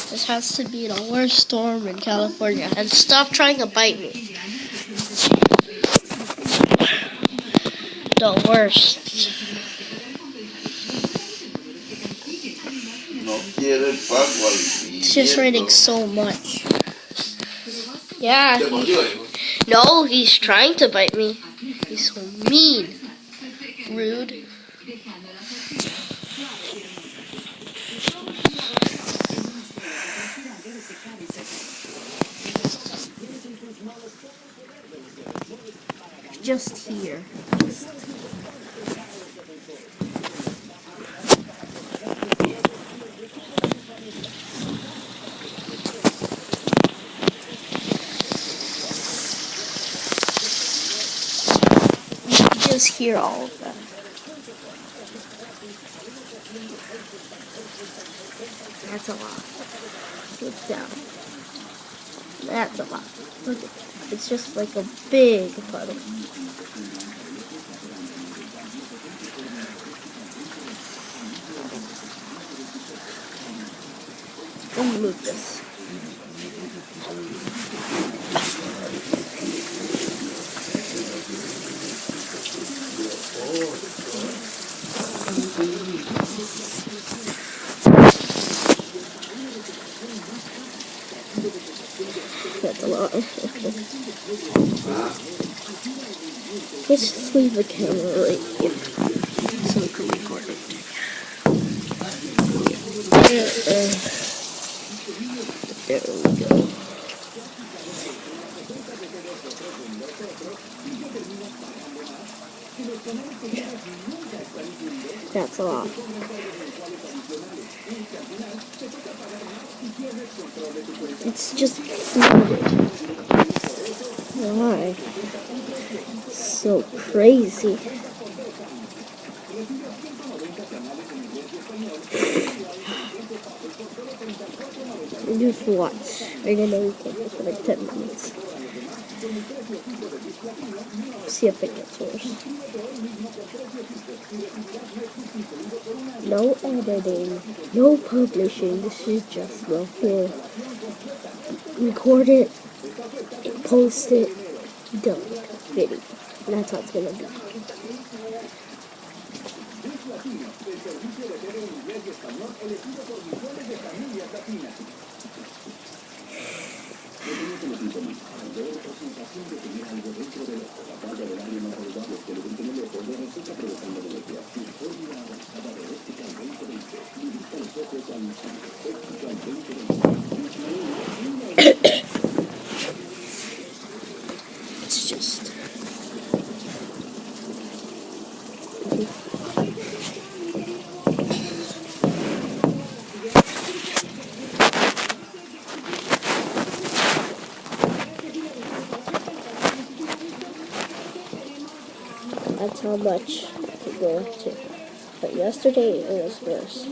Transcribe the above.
This has to be the worst storm in California. And stop trying to bite me. The worst. It's just raining so much. Yeah. No, he's trying to bite me. He's so mean. Rude. Just here. You can just hear all of that. That's a lot. Look down. That's a lot. Look at that. It's just like a big puddle. Let me move this. That's a lot. Let's just leave the camera right here so we can record it. There we go. That's a lot. It's just flooded. Why? So crazy. Just watch. I gonna record for like 10 minutes. See if it gets worse. No editing, no publishing. This is just the full. Record it, post it, done. Video. That's how it's gonna be. It's just. That's how much I could go to. But yesterday it was worse.